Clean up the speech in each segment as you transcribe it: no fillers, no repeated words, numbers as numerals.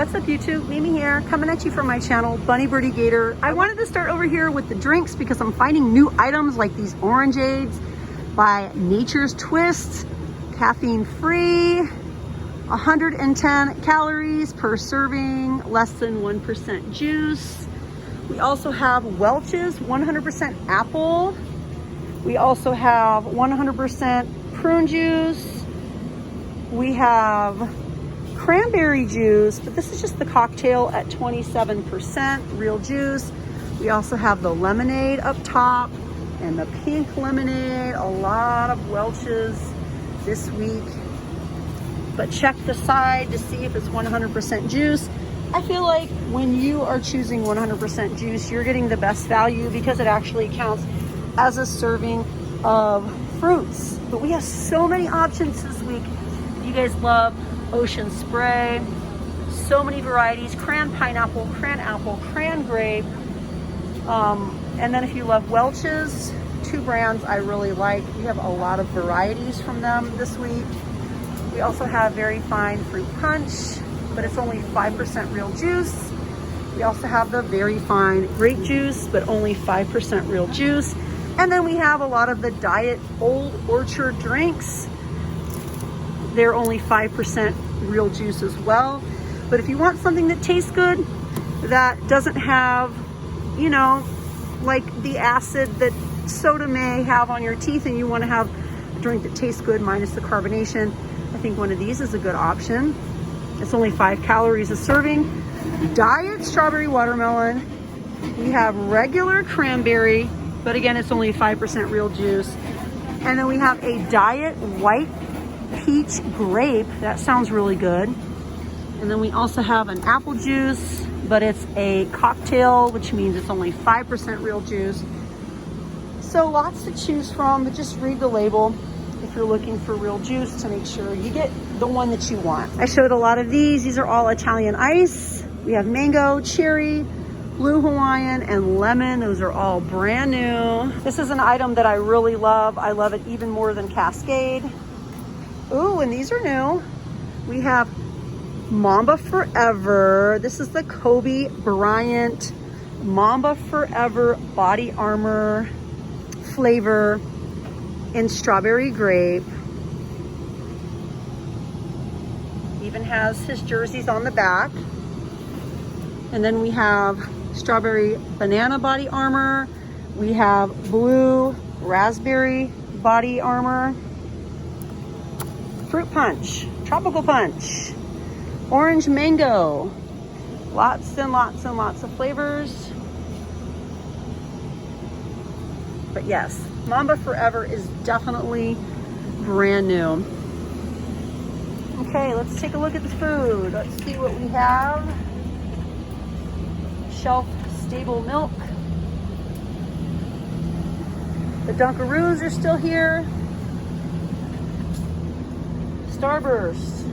What's up YouTube? Mimi here, coming at you from my channel, Bunny Birdie Gator. I wanted to start over here with the drinks because I'm finding new items like these orangeades by Nature's Twist, caffeine free, 110 calories per serving, less than 1% juice. We also have Welch's 100% apple. We also have 100% prune juice. We have cranberry juice, but this is just the cocktail at 27% real juice. We also have the lemonade up top and the pink lemonade, a lot of Welch's this week. But check the side to see if it's 100% juice. I feel like when you are choosing 100% juice, you're getting the best value because it actually counts as a serving of fruits. But we have so many options this week. You guys love Ocean Spray, so many varieties, cran pineapple, cran apple, cran grape. And then if you love Welch's, two brands I really like. We have a lot of varieties from them this week. We also have very fine fruit punch, but it's only 5% real juice. We also have the very fine grape juice, but only 5% real juice. And then we have a lot of the diet Old Orchard drinks. They're only 5% real juice as well. But if you want something that tastes good, that doesn't have, you know, like the acid that soda may have on your teeth, and you want to have a drink that tastes good minus the carbonation, I think one of these is a good option. It's only 5 calories a serving. Diet strawberry watermelon. We have regular cranberry, but again, it's only 5% real juice. And then we have a diet white peach grape. That sounds really good. And then we also have an apple juice, but it's a cocktail, which means it's only 5% real juice. So lots to choose from, but just read the label if you're looking for real juice to make sure you get the one that you want. I showed a lot of these. These are all Italian ice. We have mango, cherry, blue Hawaiian, and lemon. Those are all brand new. This is an item that I really love. I love it even more than Cascade. Ooh, and these are new. We have Mamba Forever. This is the Kobe Bryant Mamba Forever body armor flavor in strawberry grape. Even has his jerseys on the back. And then we have strawberry banana body armor. We have blue raspberry body armor. Fruit punch, tropical punch, orange mango. Lots and lots and lots of flavors. But yes, Mamba Forever is definitely brand new. Okay, let's take a look at the food. Let's see what we have. Shelf stable milk. The Dunkaroos are still here. Starburst,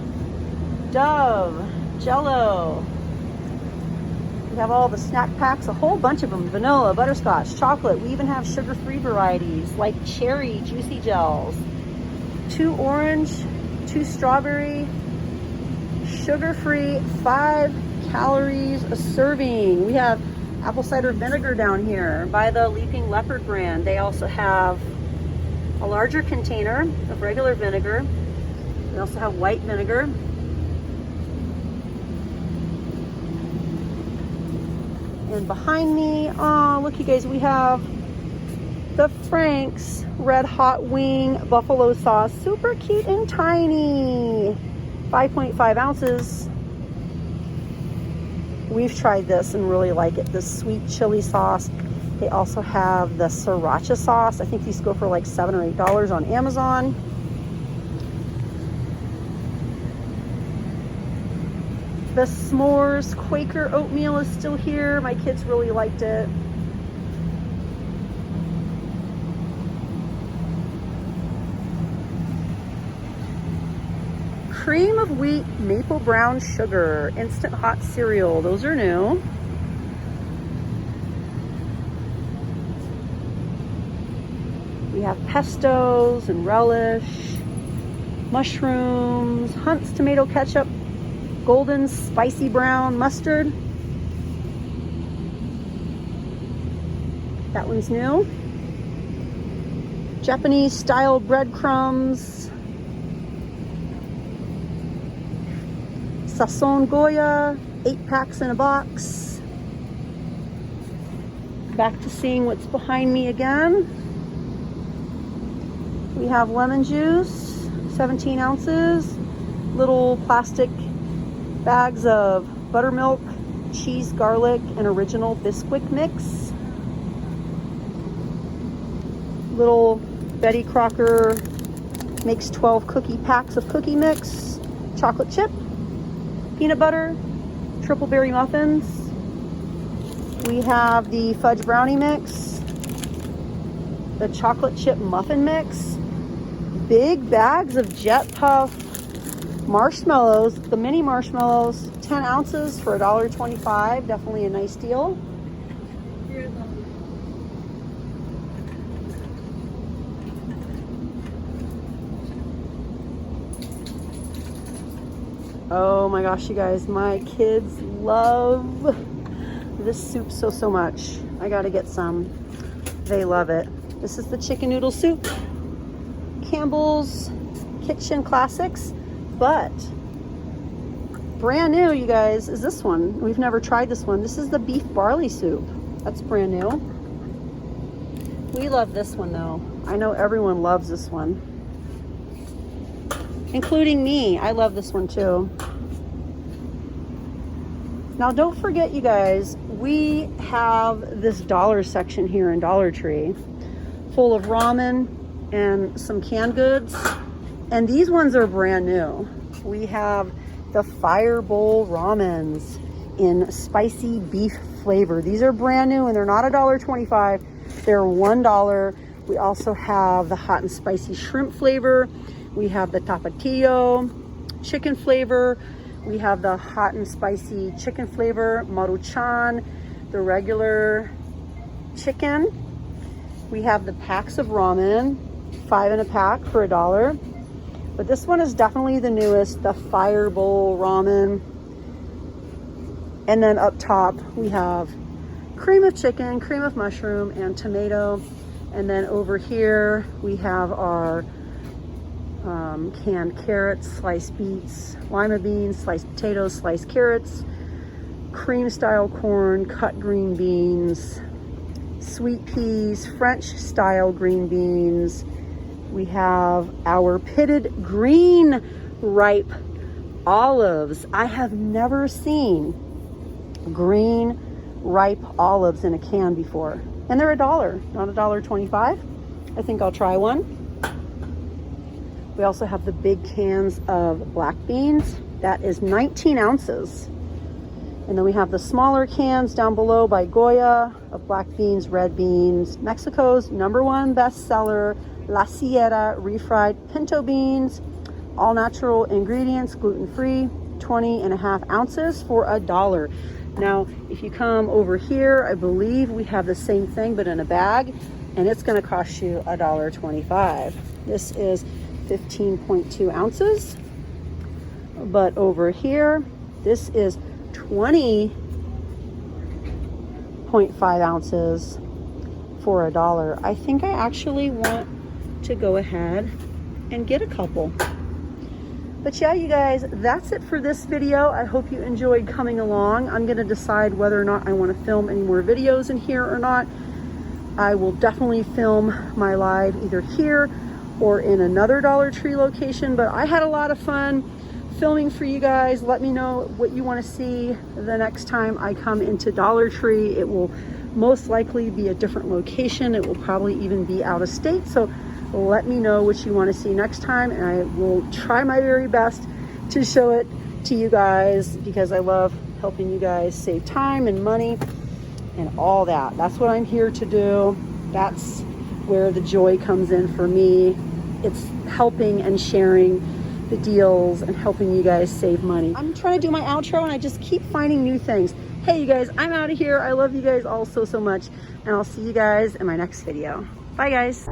Dove, Jello. We have all the snack packs, a whole bunch of them. Vanilla, butterscotch, chocolate. We even have sugar-free varieties like cherry juicy gels. 2 orange, 2 strawberry, sugar-free, 5 calories a serving. We have apple cider vinegar down here by the Leaping Leopard brand. They also have a larger container of regular vinegar. We also have white vinegar. And behind me, oh, look you guys, we have the Frank's Red Hot Wing Buffalo Sauce. Super cute and tiny. 5.5 ounces. We've tried this and really like it. This sweet chili sauce. They also have the sriracha sauce. I think these go for like $7 or $8 on Amazon. The S'mores Quaker oatmeal is still here. My kids really liked it. Cream of wheat maple brown sugar instant hot cereal. Those are new. We have pestos and relish, mushrooms, Hunt's tomato ketchup, golden spicy brown mustard. That one's new. Japanese style breadcrumbs. Sazon Goya, 8 packs in a box. Back to seeing what's behind me again. We have lemon juice, 17 ounces. Little plastic bags of buttermilk, cheese, garlic, and original Bisquick mix. Little Betty Crocker makes 12 cookie packs of cookie mix, chocolate chip, peanut butter, triple berry muffins. We have the fudge brownie mix, the chocolate chip muffin mix, big bags of Jet Puff marshmallows, the mini marshmallows, 10 ounces for $1.25. Definitely a nice deal. Oh my gosh, you guys, my kids love this soup so much. I gotta get some. They love it. This is the chicken noodle soup. Campbell's Kitchen Classics, but brand new, you guys, is this one. We've never tried this one. This is the beef barley soup. That's brand new. We love this one though. I know everyone loves this one, including me. I love this one too. Now don't forget, you guys, we have this dollar section here in Dollar Tree full of ramen and some canned goods, and these ones are brand new. We have the Fire Bowl ramens in spicy beef flavor. These are brand new and they're not $1.25, they're $1. We also have the hot and spicy shrimp flavor. We have the tapatio chicken flavor. We have the hot and spicy chicken flavor, maruchan, the regular chicken. We have the packs of ramen, 5 in a pack for $1. But this one is definitely the newest, the Fire Bowl ramen. And then up top, we have cream of chicken, cream of mushroom, and tomato. And then over here, we have our canned carrots, sliced beets, lima beans, sliced potatoes, sliced carrots, cream style corn, cut green beans, sweet peas, French style green beans. We have our pitted green ripe olives. I have never seen green ripe olives in a can before. And they're $1, not $1.25. I think I'll try one. We also have the big cans of black beans. That is 19 ounces. And then we have the smaller cans down below by Goya of black beans, red beans, Mexico's #1 bestseller, La Sierra refried pinto beans, all natural ingredients, gluten-free, 20.5 ounces for $1. Now, if you come over here, I believe we have the same thing, but in a bag, and it's gonna cost you $1.25. This is 15.2 ounces, but over here, this is 20.5 ounces for $1. I think I actually want to go ahead and get a couple. But yeah, you guys, that's it for this video. I hope you enjoyed coming along. I'm gonna decide whether or not I wanna film any more videos in here or not. I will definitely film my live either here or in another Dollar Tree location, but I had a lot of fun filming for you guys. Let me know what you want to see the next time I come into Dollar Tree. It will most likely be a different location. It will probably even be out of state, so let me know what you want to see next time, and I will try my very best to show it to you guys, because I love helping you guys save time and money and all that. That's what I'm here to do. That's where the joy comes in for me. It's helping and sharing the deals and helping you guys save money. I'm trying to do my outro and I just keep finding new things. Hey, you guys, I'm out of here. I love you guys all so much, and I'll see you guys in my next video. Bye, guys.